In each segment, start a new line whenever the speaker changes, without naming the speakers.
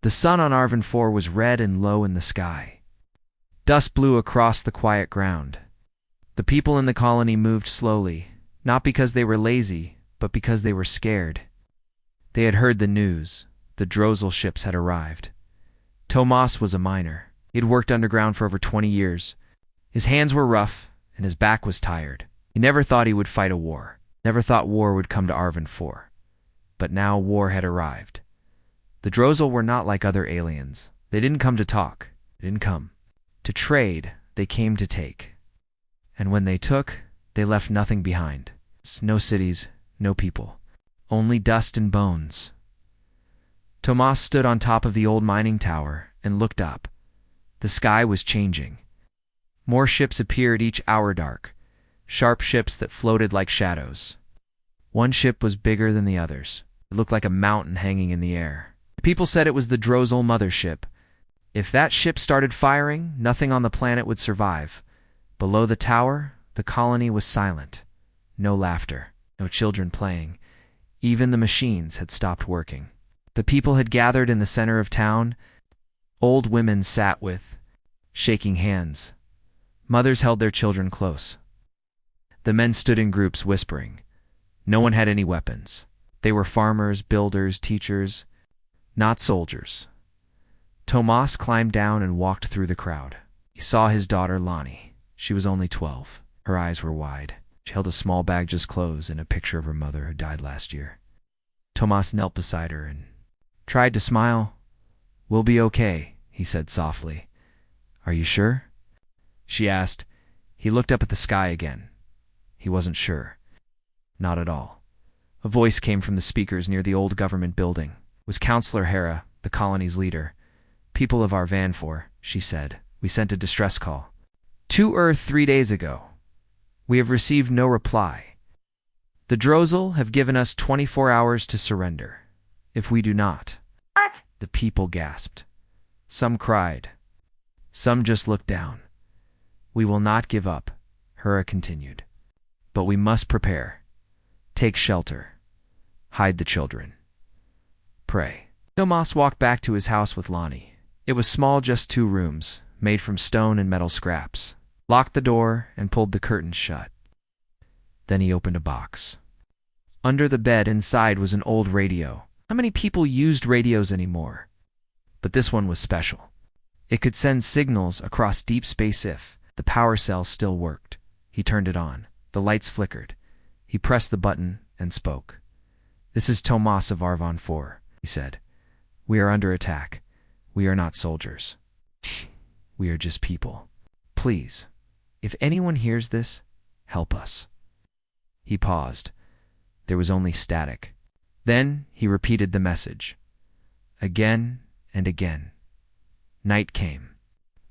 The sun on Arvin 4 was red and low in the sky. Dust blew across the quiet ground. The people in the colony moved slowly, not because they were lazy, but because they were scared. They had heard the news. The Drozel ships had arrived. Tomas was a miner. He had worked underground for over 20 years. His hands were rough, and his back was tired. He never thought he would fight a war. Never thought war would come to Arvin 4. But now war had arrived. The Drozel were not like other aliens. They didn't come to talk. They didn't come to trade. They came to take. And when they took, they left nothing behind. No cities, no people. Only dust and bones. Tomas stood on top of the old mining tower and looked up. The sky was changing. More ships appeared each hour dark. Sharp ships that floated like shadows. One ship was bigger than the others. It looked like a mountain hanging in the air. People said it was the Drozel mothership. If that ship started firing, nothing on the planet would survive. Below the tower, the colony was silent. No laughter, no children playing. Even the machines had stopped working. The people had gathered in the center of town. Old women sat with, shaking hands. Mothers held their children close. The men stood in groups whispering. No one had any weapons. They were farmers, builders, teachers, not soldiers. Tomas climbed down and walked through the crowd. He saw his daughter, Lonnie. She was only 12. Her eyes were wide. She held a small bag just closed and a picture of her mother who died last year. Tomas knelt beside her and tried to smile. "We'll be okay," he said softly. "Are you sure?" she asked. He looked up at the sky again. He wasn't sure. Not at all. A voice came from the speakers near the old government building. It was Counselor Hera, the colony's leader. "People of Arvan 4, she said. "We sent a distress call to Earth 3 days ago. We have received no reply. The Drozel have given us 24 hours to surrender. If we do not..."
What?
The people gasped. Some cried. Some just looked down. "We will not give up," Hera continued. "But we must prepare. Take shelter. Hide the children. Pray." Tomas walked back to his house with Lonnie. It was small, just 2 rooms, made from stone and metal scraps. Locked the door and pulled the curtains shut. Then he opened a box. Under the bed inside was an old radio. How many people used radios anymore? But this one was special. It could send signals across deep space if the power cell still worked. He turned it on. The lights flickered. He pressed the button and spoke. "This is Tomas of Arvon 4, he said. "We are under attack. We are not soldiers. We are just people. Please, if anyone hears this, help us." He paused. There was only static. Then he repeated the message. Again and again. Night came.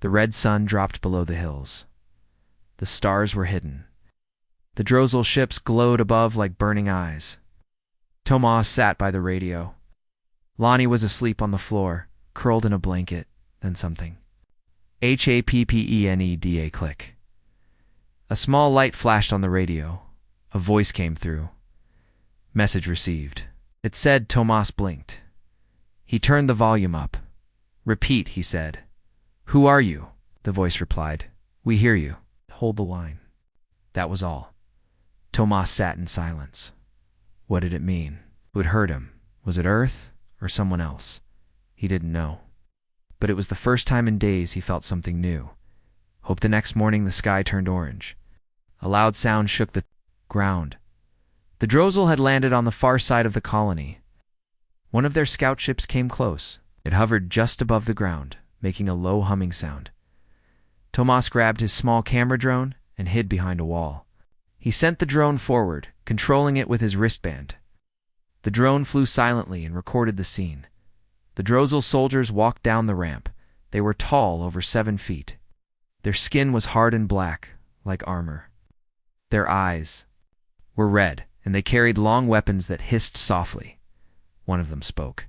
The red sun dropped below the hills. The stars were hidden. The Drozel ships glowed above like burning eyes. Tomas sat by the radio. Lonnie was asleep on the floor, curled in a blanket, then something. HAPPENEDA click. A small light flashed on the radio. A voice came through. Message received. It said. Tomas blinked. He turned the volume up. "Repeat," he said. "Who are you?" The voice replied. "We hear you. Hold the line." That was all. Tomas sat in silence. What did it mean? Who had hurt him? Was it Earth or someone else? He didn't know. But it was the first time in days he felt something new. Hope the next morning the sky turned orange. A loud sound shook the ground. The Drozel had landed on the far side of the colony. One of their scout ships came close. It hovered just above the ground, making a low humming sound. Tomas grabbed his small camera drone and hid behind a wall. He sent the drone forward, controlling it with his wristband. The drone flew silently and recorded the scene. The Drozel soldiers walked down the ramp. They were tall, over 7 feet. Their skin was hard and black, like armor. Their eyes were red, and they carried long weapons that hissed softly. One of them spoke.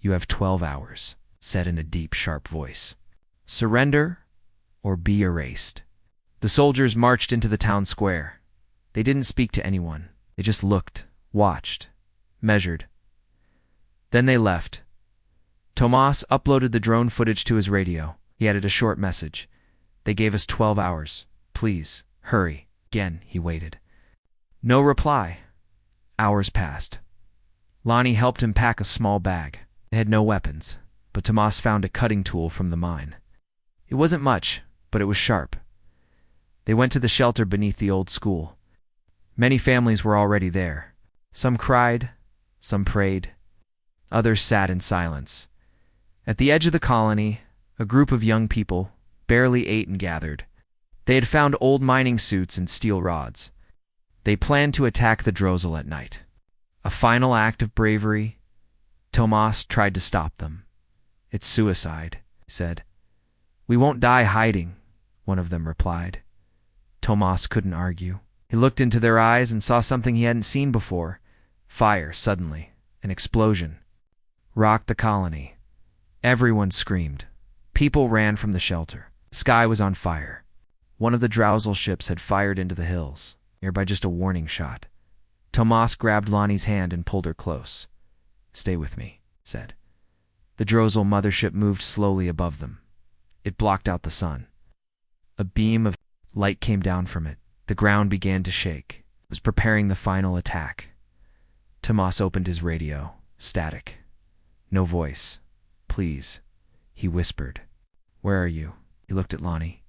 "You have 12 hours, said in a deep, sharp voice. "Surrender or be erased." The soldiers marched into the town square. They didn't speak to anyone. They just looked, watched, measured. Then they left. Tomas uploaded the drone footage to his radio. He added a short message. They gave us 12 hours. Please, hurry. Again, he waited. No reply. Hours passed. Lonnie helped him pack a small bag. They had no weapons, but Tomas found a cutting tool from the mine. It wasn't much, but it was sharp. They went to the shelter beneath the old school. Many families were already there. Some cried, some prayed, others sat in silence. At the edge of the colony, a group of young people, barely 8 and gathered. They had found old mining suits and steel rods. They planned to attack the Drozel at night. A final act of bravery. Tomas tried to stop them. It's suicide, he said. We won't die hiding, one of them replied. Tomas couldn't argue. He looked into their eyes and saw something he hadn't seen before. Fire, suddenly. An explosion. Rocked the colony. Everyone screamed. People ran from the shelter. The sky was on fire. One of the Drozel ships had fired into the hills, nearby just a warning shot. Tomas grabbed Lonnie's hand and pulled her close. Stay with me, he said. The Drozel mothership moved slowly above them. It blocked out the sun. A beam of light came down from it. The ground began to shake. It was preparing the final attack. Tomas opened his radio. Static. No voice. Please, he whispered. Where are you? He looked at Lonnie.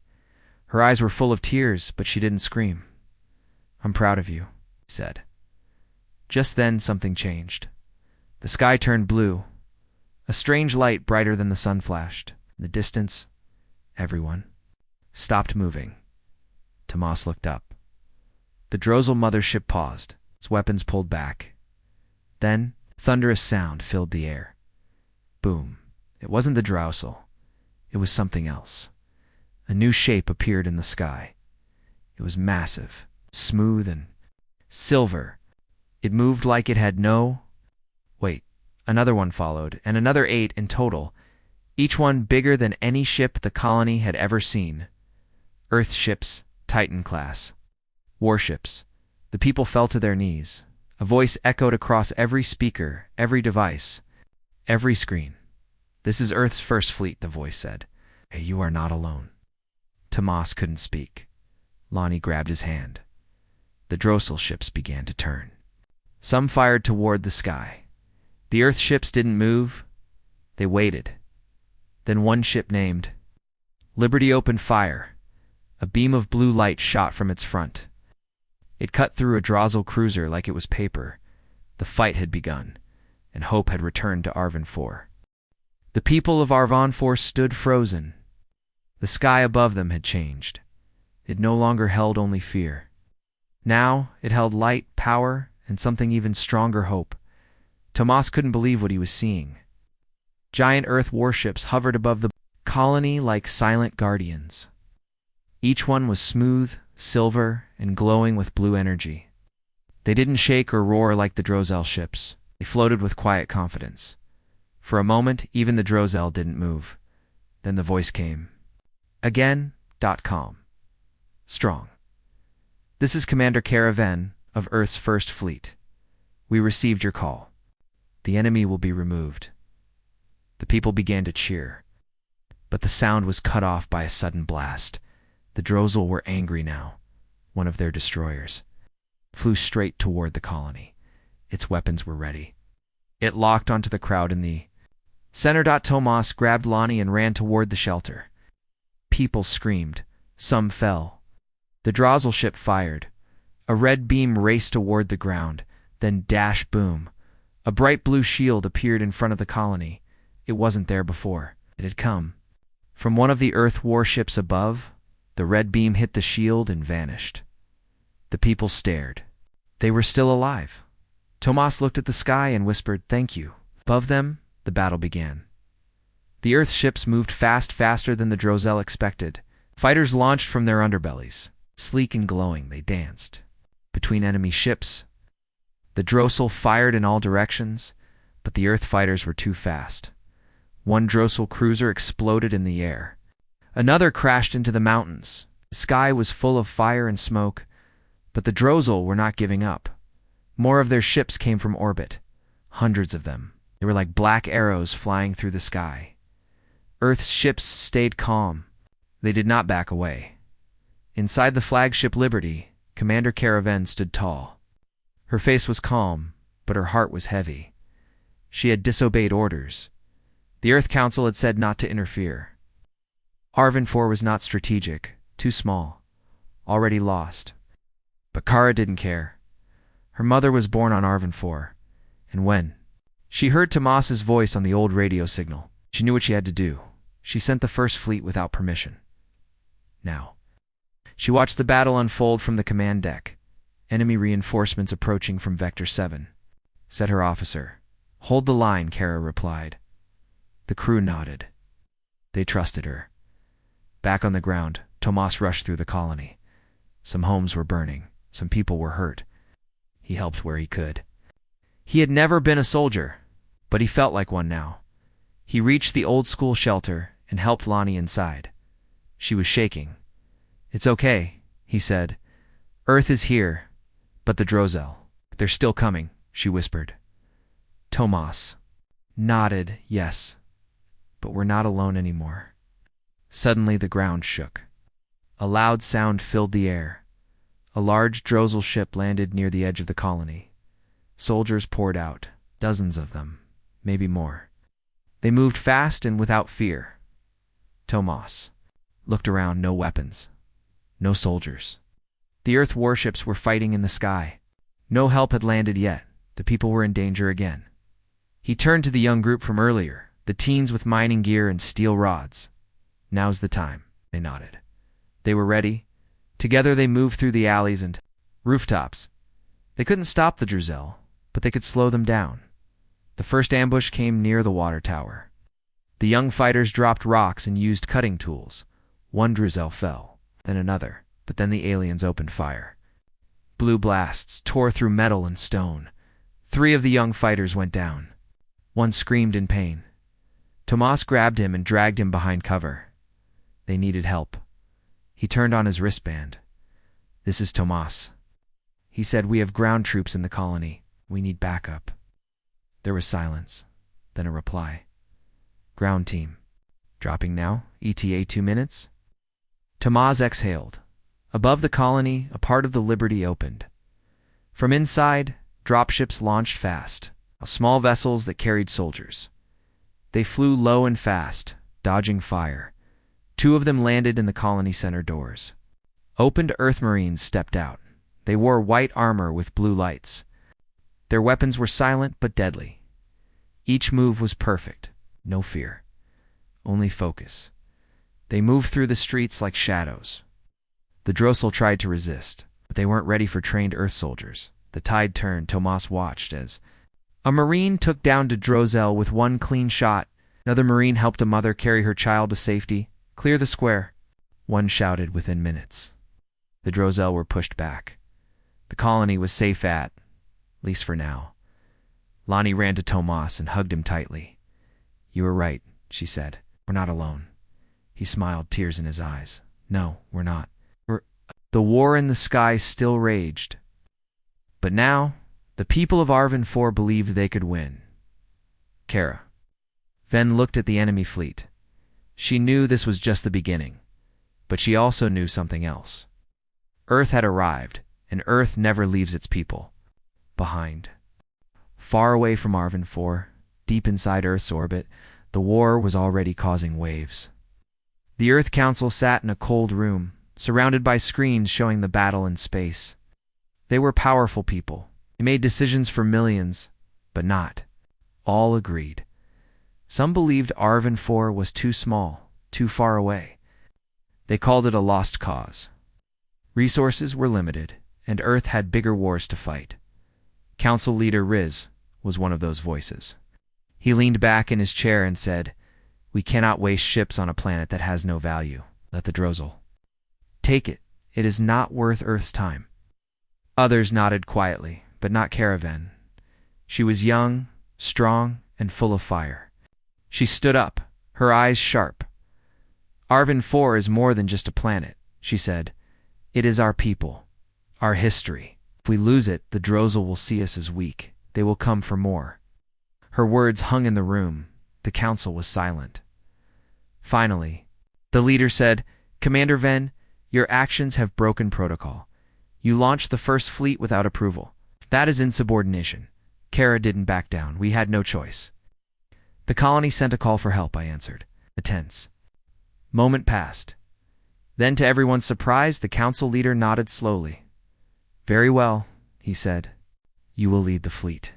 Her eyes were full of tears, but she didn't scream. I'm proud of you, he said. Just then something changed. The sky turned blue. A strange light brighter than the sun flashed. In the distance, everyone stopped moving. Tomas looked up. The Drozel mothership paused, its weapons pulled back. Then, thunderous sound filled the air. Boom. It wasn't the Drozel. It was something else. A new shape appeared in the sky. It was massive, smooth, and silver. It moved like it had no... Wait, another one followed, and another 8 in total, each one bigger than any ship the colony had ever seen. Earth ships, Titan class. Warships. The people fell to their knees. A voice echoed across every speaker, every device, every screen. This is Earth's first fleet, the voice said. Hey, you are not alone. Tomas couldn't speak. Lonnie grabbed his hand. The Drozel ships began to turn. Some fired toward the sky. The Earth ships didn't move. They waited. Then one ship named Liberty opened fire. A beam of blue light shot from its front. It cut through a Drozel cruiser like it was paper. The fight had begun, and hope had returned to Arvon 4. The people of Arvon 4 stood frozen. The sky above them had changed. It no longer held only fear. Now it held light, power, and something even stronger, hope. Tomas couldn't believe what he was seeing. Giant Earth warships hovered above the colony like silent guardians. Each one was smooth, silver, and glowing with blue energy. They didn't shake or roar like the Drozel ships. They floated with quiet confidence. For a moment, even the Drozel didn't move. Then the voice came. Again, .com. Strong. This is Commander Caravan of Earth's First Fleet. We received your call. The enemy will be removed. The people began to cheer. But the sound was cut off by a sudden blast. The Drozel were angry now. One of their destroyers flew straight toward the colony. Its weapons were ready. It locked onto the crowd in the center. Tomas grabbed Lonnie and ran toward the shelter. People screamed. Some fell. The Drozel ship fired. A red beam raced toward the ground. Then dash boom. A bright blue shield appeared in front of the colony. It wasn't there before. It had come from one of the Earth warships above. The red beam hit the shield and vanished. The people stared. They were still alive. Tomas looked at the sky and whispered, "Thank you." Above them, the battle began. The Earth ships moved faster than the Drozel expected. Fighters launched from their underbellies. Sleek and glowing, they danced between enemy ships. The Drozel fired in all directions, but the Earth fighters were too fast. One Drozel cruiser exploded in the air. Another crashed into the mountains. The sky was full of fire and smoke, but the Drozel were not giving up. More of their ships came from orbit, hundreds of them. They were like black arrows flying through the sky. Earth's ships stayed calm. They did not back away. Inside the flagship Liberty, Commander Caravan stood tall. Her face was calm, but her heart was heavy. She had disobeyed orders. The Earth Council had said not to interfere. Arvin 4 was not strategic, too small, already lost. But Kara didn't care. Her mother was born on Arvin 4, and when she heard Tomas's voice on the old radio signal, she knew what she had to do. She sent the first fleet without permission. Now, she watched the battle unfold from the command deck, enemy reinforcements approaching from Vector 7. Said her officer. "Hold the line," Kara replied. The crew nodded. They trusted her. Back on the ground, Tomas rushed through the colony. Some homes were burning. Some people were hurt. He helped where he could. He had never been a soldier, but he felt like one now. He reached the old-school shelter and helped Lonnie inside. She was shaking. "It's okay," he said. "Earth is here, but the Drozel, they're still coming," she whispered. Tomas nodded yes, but we're not alone anymore. Suddenly the ground shook. A loud sound filled the air. A large Drozel ship landed near the edge of the colony. Soldiers poured out, dozens of them, maybe more. They moved fast and without fear. Tomas looked around, no weapons, no soldiers. The Earth warships were fighting in the sky. No help had landed yet. The people were in danger again. He turned to the young group from earlier, the teens with mining gear and steel rods. "Now's the time," they nodded. They were ready. Together they moved through the alleys and rooftops. They couldn't stop the Drozel, but they could slow them down. The first ambush came near the water tower. The young fighters dropped rocks and used cutting tools. One Drozel fell, then another, but then the aliens opened fire. Blue blasts tore through metal and stone. 3 of the young fighters went down. One screamed in pain. Tomas grabbed him and dragged him behind cover. They needed help. He turned on his wristband. "This is Tomas." He said, "We have ground troops in the colony. We need backup." There was silence, then a reply. "Ground team. Dropping now? ETA 2 minutes?" Tomas exhaled. Above the colony, a part of the Liberty opened. From inside, dropships launched fast, small vessels that carried soldiers. They flew low and fast, dodging fire. 2 of them landed in the colony center doors. Opened Earth Marines stepped out. They wore white armor with blue lights. Their weapons were silent but deadly. Each move was perfect. No fear. Only focus. They moved through the streets like shadows. The Drozel tried to resist, but they weren't ready for trained Earth soldiers. The tide turned. Tomas watched as a Marine took down the Drozel with one clean shot. Another Marine helped a mother carry her child to safety. "Clear the square," one shouted within minutes. The Drozel were pushed back. The colony was safe at least for now. Lonnie ran to Tomas and hugged him tightly. "You were right," she said. "We're not alone." He smiled, tears in his eyes. "No, we're not. The war in the sky still raged. But now, the people of Arvin 4 believed they could win. Kara. Ven looked at the enemy fleet. She knew this was just the beginning, but she also knew something else. Earth had arrived, and Earth never leaves its people behind. Far away from Arvin 4, deep inside Earth's orbit, the war was already causing waves. The Earth Council sat in a cold room, surrounded by screens showing the battle in space. They were powerful people. They made decisions for millions, but not all agreed. Some believed Arvin 4 was too small, too far away. They called it a lost cause. Resources were limited, and Earth had bigger wars to fight. Council leader Riz was one of those voices. He leaned back in his chair and said, "We cannot waste ships on a planet that has no value. Let the Drozel take it. It is not worth Earth's time." Others nodded quietly, but not Caravan. She was young, strong, and full of fire. She stood up, her eyes sharp. "Arvin 4 is more than just a planet," she said. "It is our people, our history. If we lose it, the Drozel will see us as weak. They will come for more." Her words hung in the room. The council was silent. Finally, the leader said, "Commander Ven, your actions have broken protocol. You launched the first fleet without approval. That is insubordination." Kara didn't back down. "We had no choice." "The colony sent a call for help," I answered. A tense moment passed. Then, to everyone's surprise, the council leader nodded slowly. "Very well," he said. "You will lead the fleet.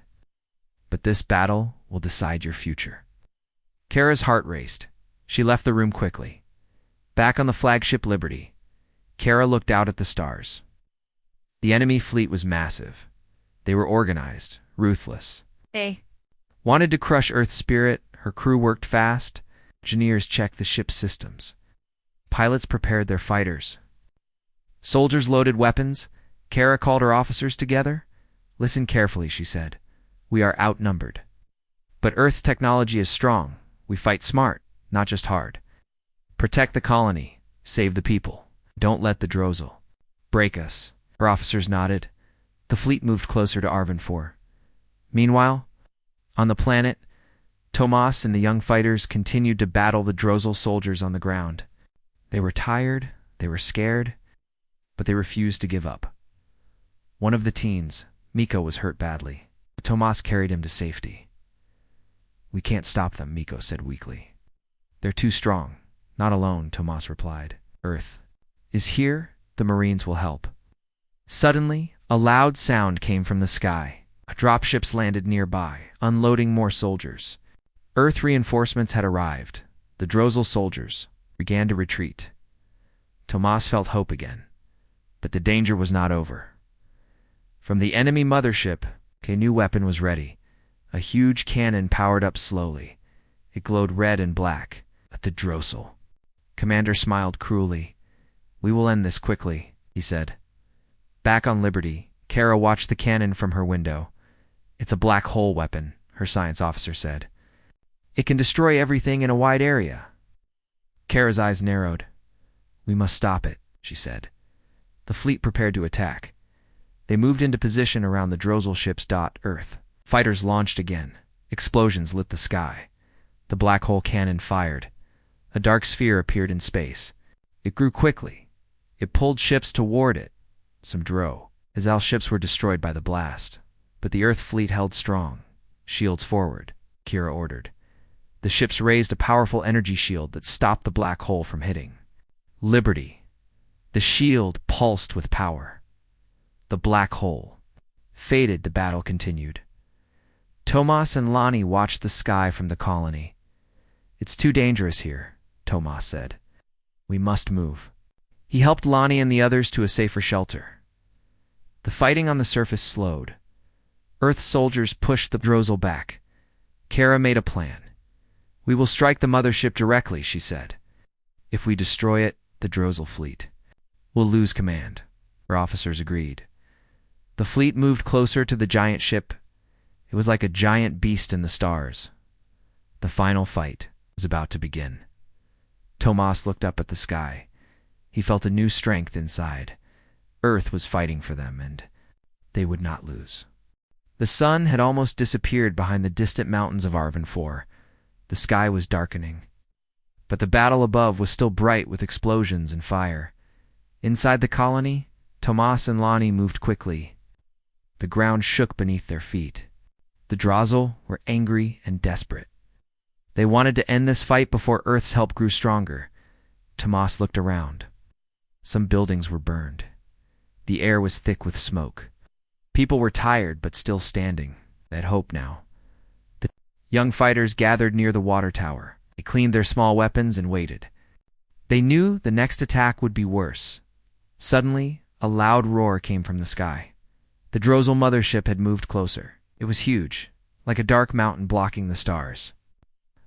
But this battle will decide your future." Kara's heart raced. She left the room quickly. Back on the flagship Liberty, Kara looked out at the stars. The enemy fleet was massive. They were organized, ruthless.
They
Wanted to crush Earth's spirit. Her crew worked fast. Engineers checked the ship's systems. Pilots prepared their fighters. Soldiers loaded weapons. Kara called her officers together. "Listen carefully," she said. "We are outnumbered. But Earth technology is strong. We fight smart, not just hard. Protect the colony. Save the people. Don't let the Drozel break us." Her officers nodded. The fleet moved closer to Arvin 4. Meanwhile, on the planet, Tomas and the young fighters continued to battle the Drozel soldiers on the ground. They were tired, they were scared, but they refused to give up. One of the teens, Miko, was hurt badly. Tomas carried him to safety. "We can't stop them," Miko said weakly. "They're too strong." "Not alone," Tomas replied. "Earth is here. The Marines will help." Suddenly, a loud sound came from the sky. Dropships landed nearby, unloading more soldiers. Earth reinforcements had arrived. The Drozel soldiers began to retreat. Tomas felt hope again, but the danger was not over. From the enemy mothership, a new weapon was ready. A huge cannon powered up slowly. It glowed red and black. The Drozel commander smiled cruelly. "We will end this quickly," he said. Back on Liberty, Kara watched the cannon from her window. "It's a black hole weapon," her science officer said. "It can destroy everything in a wide area." Kara's eyes narrowed. "We must stop it," she said. The fleet prepared to attack. They moved into position around the Drozel ships. Earth fighters launched again. Explosions lit the sky. The black hole cannon fired. A dark sphere appeared in space. It grew quickly. It pulled ships toward it. Some drove. Azal ships were destroyed by the blast. But the Earth fleet held strong. "Shields forward," Kira ordered. The ships raised a powerful energy shield that stopped the black hole from hitting. Liberty. The shield pulsed with power. The black hole faded. The battle continued. Tomas and Lonnie watched the sky from the colony. "It's too dangerous here," Tomas said. "We must move." He helped Lonnie and the others to a safer shelter. The fighting on the surface slowed. Earth soldiers pushed the Drozel back. Kara made a plan. "We will strike the mothership directly," she said. "If we destroy it, the Drozel fleet will lose command." Her officers agreed. The fleet moved closer to the giant ship. It was like a giant beast in the stars. The final fight was about to begin. Tomas looked up at the sky. He felt a new strength inside. Earth was fighting for them, and they would not lose. The sun had almost disappeared behind the distant mountains of Arvin 4. The sky was darkening. But the battle above was still bright with explosions and fire. Inside the colony, Tomas and Lonnie moved quickly. The ground shook beneath their feet. The Drozel were angry and desperate. They wanted to end this fight before Earth's help grew stronger. Tomas looked around. Some buildings were burned. The air was thick with smoke. People were tired but still standing. They had hope now. The young fighters gathered near the water tower. They cleaned their small weapons and waited. They knew the next attack would be worse. Suddenly, a loud roar came from the sky. The Drozel mothership had moved closer. It was huge, like a dark mountain blocking the stars.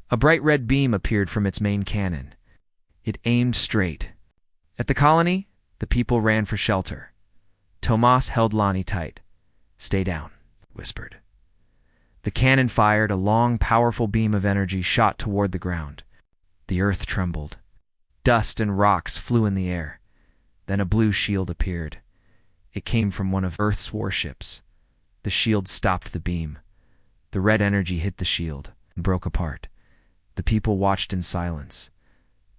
A bright red beam appeared from its main cannon. It aimed straight. At the colony, the people ran for shelter. Tomas held Lonnie tight. "Stay down," he whispered. The cannon fired. A long, powerful beam of energy shot toward the ground. The earth trembled. Dust and rocks flew in the air. Then a blue shield appeared. It came from one of Earth's warships. The shield stopped the beam. The red energy hit the shield and broke apart. The people watched in silence.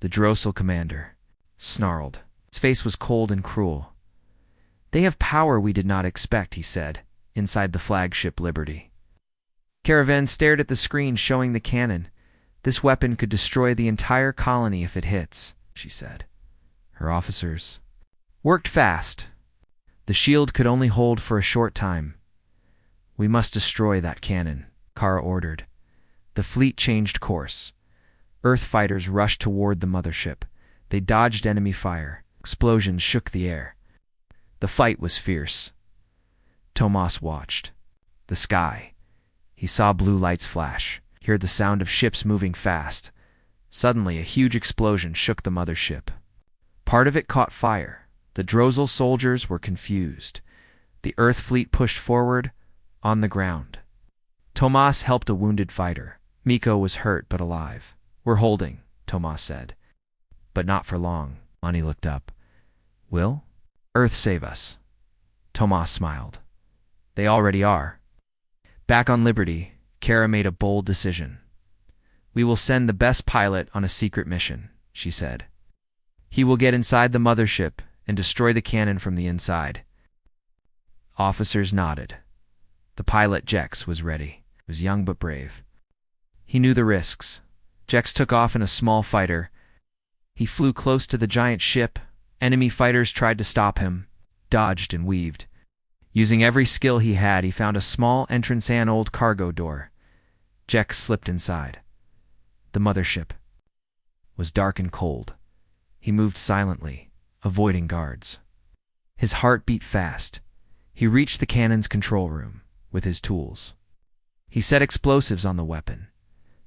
The Drossel commander snarled. His face was cold and cruel. "They have power we did not expect," he said, inside the flagship Liberty. Caravan stared at the screen showing the cannon. "This weapon could destroy the entire colony if it hits," she said. Her officers worked fast. The shield could only hold for a short time. "We must destroy that cannon," Kara ordered. The fleet changed course. Earth fighters rushed toward the mothership. They dodged enemy fire. Explosions shook the air. The fight was fierce. Tomas watched. The sky. He saw blue lights flash, heard the sound of ships moving fast. Suddenly, a huge explosion shook the mothership. Part of it caught fire. The Drossel soldiers were confused. The Earth fleet pushed forward, on the ground. Tomas helped a wounded fighter. Miko was hurt but alive. "We're holding," Tomas said. "But not for long." Lonnie looked up. "Will Earth save us?" Tomas smiled. "They already are." Back on Liberty, Kara made a bold decision. "We will send the best pilot on a secret mission," she said. "He will get inside the mothership and destroy the cannon from the inside." Officers nodded. The pilot, Jex, was ready. He was young but brave. He knew the risks. Jex took off in a small fighter. He flew close to the giant ship. Enemy fighters tried to stop him, dodged and weaved. Using every skill he had, he found a small entrance and old cargo door. Jex slipped inside. The mothership was dark and cold. He moved silently, avoiding guards. His heart beat fast. He reached the cannon's control room with his tools. He set explosives on the weapon.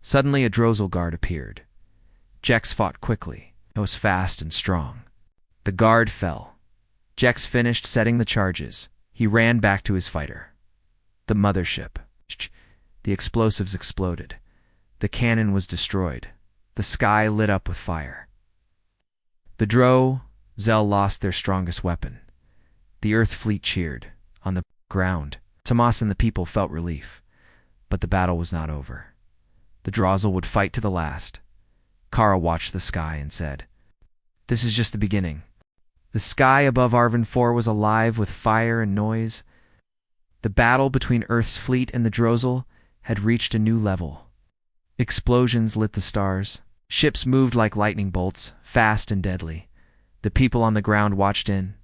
Suddenly, a Drossel guard appeared. Jex fought quickly. It was fast and strong. The guard fell. Jex finished setting the charges. He ran back to his fighter. The mothership. The explosives exploded. The cannon was destroyed. The sky lit up with fire. The Drossel lost their strongest weapon. The Earth fleet cheered. On the ground, Tomas and the people felt relief. But the battle was not over. The Drossel would fight to the last. Kara watched the sky and said, "This is just the beginning." The sky above Arvin 4 was alive with fire and noise. The battle between Earth's fleet and the Drossel had reached a new level. Explosions lit the stars. Ships moved like lightning bolts, fast and deadly. The people on the ground watched in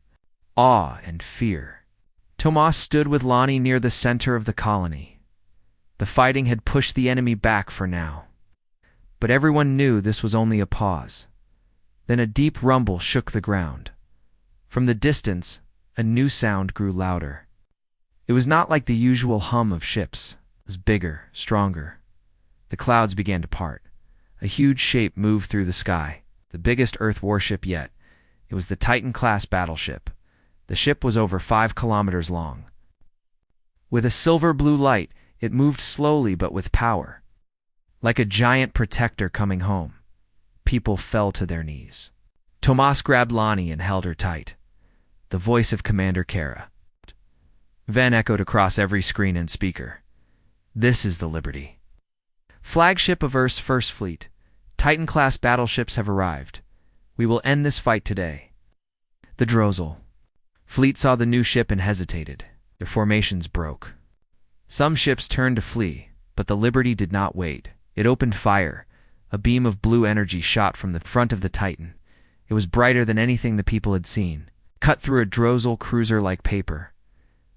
awe and fear. Tomas stood with Lonnie near the center of the colony. The fighting had pushed the enemy back for now. But everyone knew this was only a pause. Then a deep rumble shook the ground. From the distance, a new sound grew louder. It was not like the usual hum of ships. It was bigger, stronger. The clouds began to part. A huge shape moved through the sky, the biggest Earth warship yet. It was the Titan-class battleship. The ship was over 5 kilometers long. With a silver-blue light, it moved slowly but with power. Like a giant protector coming home. People fell to their knees. Tomas grabbed Lonnie and held her tight. The voice of Commander Kara Van echoed across every screen and speaker. "This is the Liberty. Flagship of Earth's first fleet. Titan-class battleships have arrived. We will end this fight today." The Drossel fleet saw the new ship and hesitated. Their formations broke. Some ships turned to flee, but the Liberty did not wait. It opened fire. A beam of blue energy shot from the front of the Titan. It was brighter than anything the people had seen, cut through a Drossel cruiser like paper.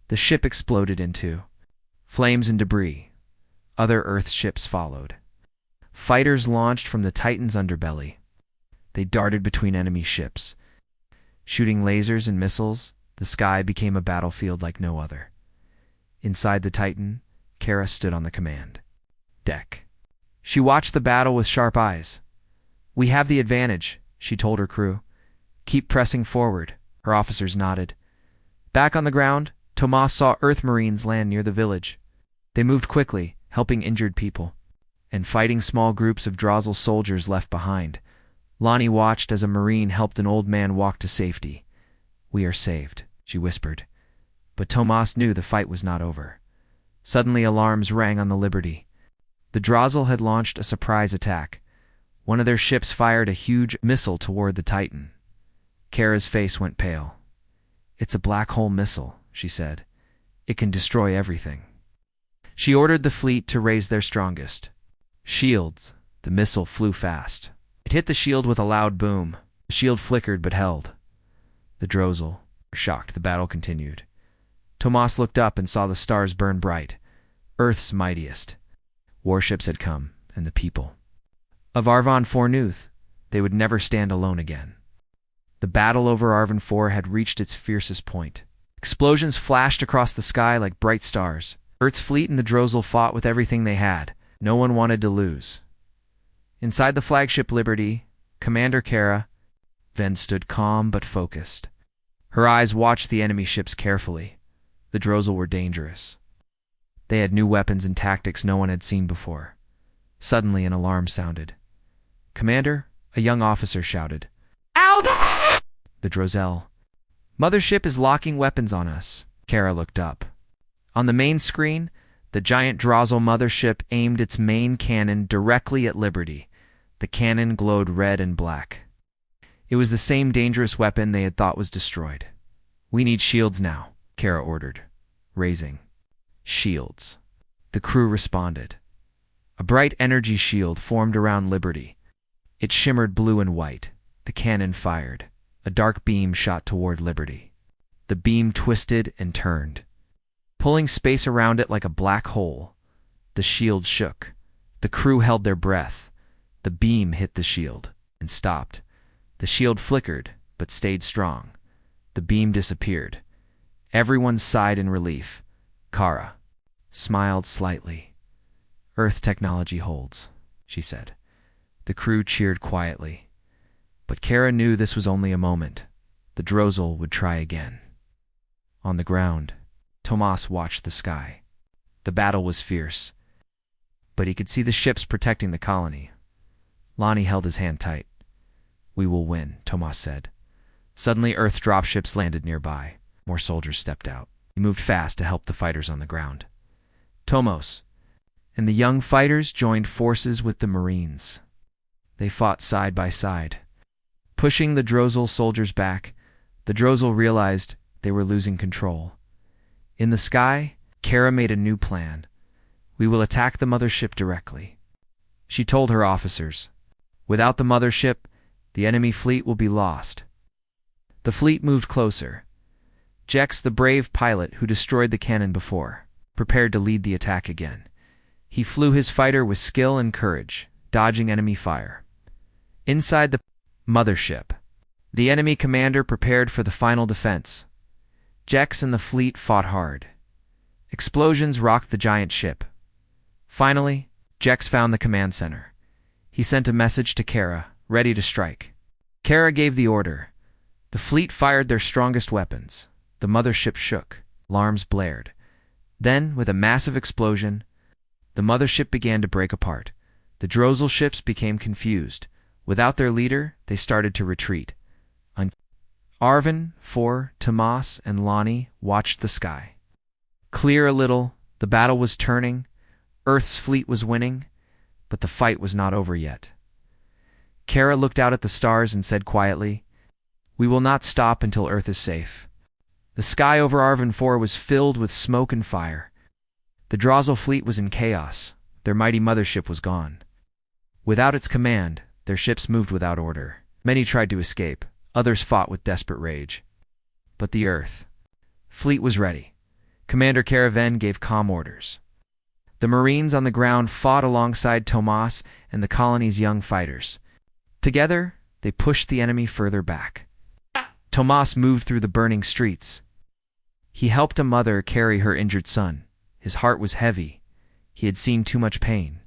The ship exploded into flames and debris. Other Earth ships followed. Fighters launched from the Titan's underbelly. They darted between enemy ships. Shooting lasers and missiles, the sky became a battlefield like no other. Inside the Titan, Kara stood on the command deck. She watched the battle with sharp eyes. "We have the advantage," she told her crew. "Keep pressing forward." Her officers nodded. Back on the ground, Tomas saw Earth Marines land near the village. They moved quickly, helping injured people, and fighting small groups of Drossel soldiers left behind. Lonnie watched as a Marine helped an old man walk to safety. "We are saved," she whispered. But Tomas knew the fight was not over. Suddenly alarms rang on the Liberty. The Drozzle had launched a surprise attack. One of their ships fired a huge missile toward the Titan. Kara's face went pale. "It's a black hole missile," she said. "It can destroy everything." She ordered the fleet to raise their strongest shields. The missile flew fast. It hit the shield with a loud boom. The shield flickered but held. The Drozzle were shocked. The battle continued. Tomas looked up and saw the stars burn bright. Earth's mightiest warships had come, and the people of Arvon 4 knew they would never stand alone again. The battle over Arvon 4 had reached its fiercest point. Explosions flashed across the sky like bright stars. Earth's fleet and the Drozzle fought with everything they had. No one wanted to lose. Inside the flagship Liberty, Commander Kara Ven stood calm but focused. Her eyes watched the enemy ships carefully. The Drozzle were dangerous. They had new weapons and tactics no one had seen before. Suddenly an alarm sounded. "Commander," a young officer shouted. "Ow!" The Drozzle. "Mothership is locking weapons on us." Kara looked up. On the main screen, the giant Drozzle mothership aimed its main cannon directly at Liberty. The cannon glowed red and black. It was the same dangerous weapon they had thought was destroyed. "We need shields now," Kara ordered, raising shields. The crew responded. A bright energy shield formed around Liberty. It shimmered blue and white. The cannon fired. A dark beam shot toward Liberty. The beam twisted and turned, pulling space around it like a black hole. The shield shook. The crew held their breath. The beam hit the shield and stopped. The shield flickered, but stayed strong. The beam disappeared. Everyone sighed in relief. Kara smiled slightly. "Earth technology holds," she said. The crew cheered quietly. But Kara knew this was only a moment. The Drozzle would try again. On the ground, Tomas watched the sky. The battle was fierce, but he could see the ships protecting the colony. Lonnie held his hand tight. "We will win," Tomas said. Suddenly, Earth dropships landed nearby. More soldiers stepped out. He moved fast to help the fighters on the ground. Tomos and the young fighters joined forces with the Marines. They fought side by side, pushing the Drozzle soldiers back. The Drozzle realized they were losing control. In the sky, Kara made a new plan. "We will attack the mothership directly," she told her officers. "Without the mothership, the enemy fleet will be lost." The fleet moved closer. Jex, the brave pilot who destroyed the cannon before, prepared to lead the attack again. He flew his fighter with skill and courage, dodging enemy fire. Inside the mothership, the enemy commander prepared for the final defense. Jex and the fleet fought hard. Explosions rocked the giant ship. Finally, Jex found the command center. He sent a message to Kara, ready to strike. Kara gave the order. The fleet fired their strongest weapons. The mothership shook. Alarms blared. Then, with a massive explosion, the mothership began to break apart. The Drozzle ships became confused. Without their leader, they started to retreat. Arvon 4, Tomas, and Lonnie watched the sky. Clear a little, the battle was turning. Earth's fleet was winning, but the fight was not over yet. Kara looked out at the stars and said quietly, "We will not stop until Earth is safe." The sky over Arvon 4 was filled with smoke and fire. The Drozzle fleet was in chaos. Their mighty mothership was gone. Without its command, their ships moved without order. Many tried to escape. Others fought with desperate rage. But the Earth fleet was ready. Commander Caravan gave calm orders. The Marines on the ground fought alongside Tomas and the colony's young fighters. Together, they pushed the enemy further back. Tomas moved through the burning streets. He helped a mother carry her injured son. His heart was heavy. He had seen too much pain.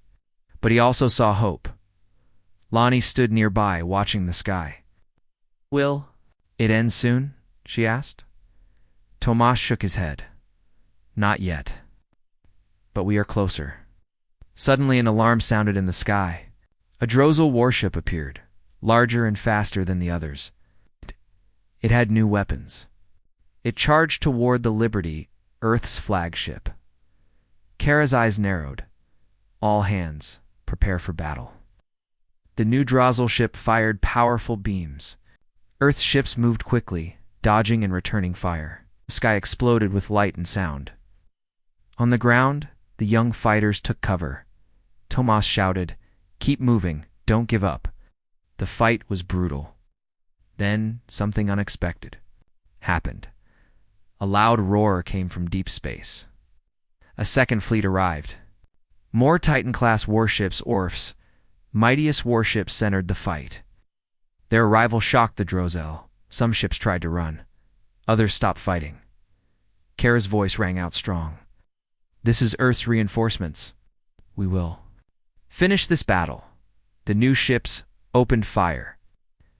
But he also saw hope. Lonnie stood nearby, watching the sky. "Will it end soon?" she asked. Tomas shook his head. "Not yet. But we are closer." Suddenly an alarm sounded in the sky. A Drozzle warship appeared, larger and faster than the others. It had new weapons. It charged toward the Liberty, Earth's flagship. Kara's eyes narrowed. All hands, prepare for battle. The new Drozzle ship fired powerful beams. Earth's ships moved quickly, dodging and returning fire. The sky exploded with light and sound. On the ground, the young fighters took cover. Tomas shouted, "Keep moving, don't give up." The fight was brutal. Then something unexpected happened. A loud roar came from deep space. A second fleet arrived. More Titan-class warships, ORFs, Mightiest warships centered the fight. Their arrival shocked the Drozel. Some ships tried to run. Others stopped fighting. Kara's voice rang out strong. "This is Earth's reinforcements. We will finish this battle." The new ships opened fire.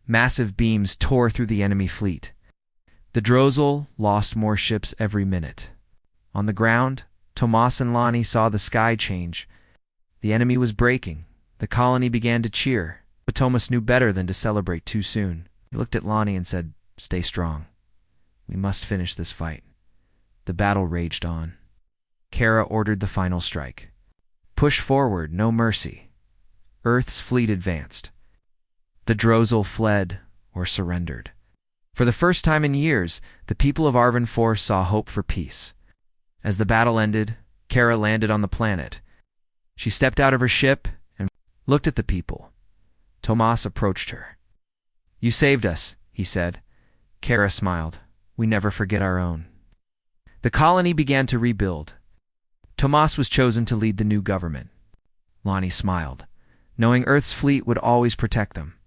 Massive beams tore through the enemy fleet. The Drozel lost more ships every minute. On the ground, Tomas and Lonnie saw the sky change. The enemy was breaking. The colony began to cheer, but Tomas knew better than to celebrate too soon. He looked at Lonnie and said, "Stay strong. We must finish this fight." The battle raged on. Kara ordered the final strike. Push forward, no mercy. Earth's fleet advanced. The Drozel fled or surrendered. For the first time in years, the people of Arvin 4 saw hope for peace. As the battle ended, Kara landed on the planet. She stepped out of her ship and looked at the people. Tomas approached her. "You saved us," he said. Kara smiled. "We never forget our own." The colony began to rebuild. Tomas was chosen to lead the new government. Lonnie smiled, knowing Earth's fleet would always protect them.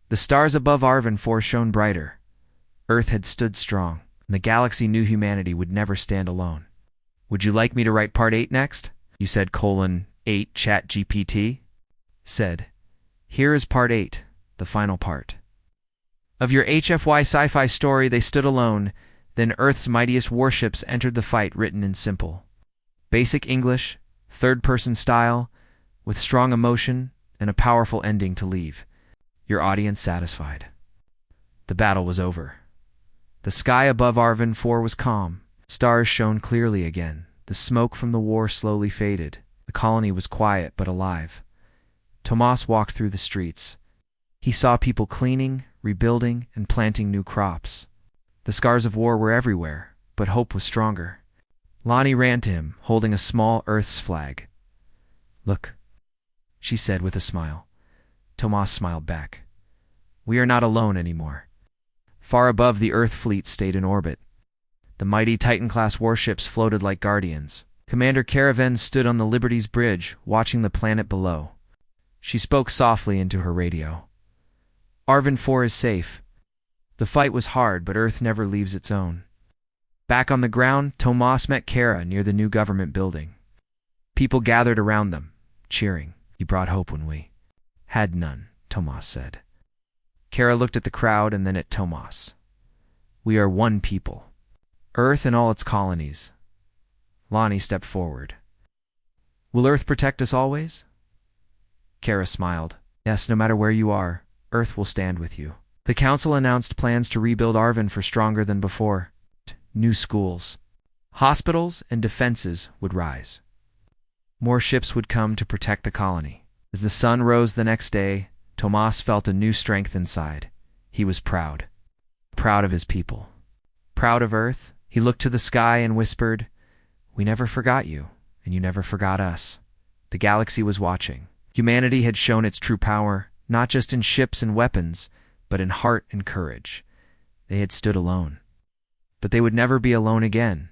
The stars above Arvin 4 shone brighter. Earth had stood strong, and the galaxy knew humanity would never stand alone. "Would you like me to write part 8 next?" You said :8 ChatGPT said, "Here is part 8, the final part. Of your HFY sci-fi story, they stood alone. Then Earth's mightiest warships entered the fight, written in simple, basic English, third-person style, with strong emotion and a powerful ending to leave your audience satisfied." The battle was over. The sky above Arvin 4 was calm. Stars shone clearly again. The smoke from the war slowly faded. The colony was quiet but alive. Tomas walked through the streets. He saw people cleaning, rebuilding, and planting new crops. The scars of war were everywhere, but hope was stronger. Lonnie ran to him, holding a small Earth's flag. "Look," she said with a smile. Tomas smiled back. "We are not alone anymore." Far above, the Earth fleet stayed in orbit. The mighty Titan-class warships floated like guardians. Commander Caravan stood on the Liberty's bridge, watching the planet below. She spoke softly into her radio. "Arvin 4 is safe. The fight was hard, but Earth never leaves its own." Back on the ground, Tomas met Kara near the new government building. People gathered around them, cheering. "You brought hope when we had none," Tomas said. Kara looked at the crowd and then at Tomas. "We are one people. Earth and all its colonies." Lonnie stepped forward. "Will Earth protect us always?" Kara smiled. "Yes, no matter where you are, Earth will stand with you." The council announced plans to rebuild Arvin for stronger than before. New schools, hospitals, and defenses would rise. More ships would come to protect the colony. As the sun rose the next day, Tomas felt a new strength inside. He was proud. Proud of his people. Proud of Earth. He looked to the sky and whispered, "We never forgot you, and you never forgot us." The galaxy was watching. Humanity had shown its true power, not just in ships and weapons, but in heart and courage. They had stood alone. But they would never be alone again.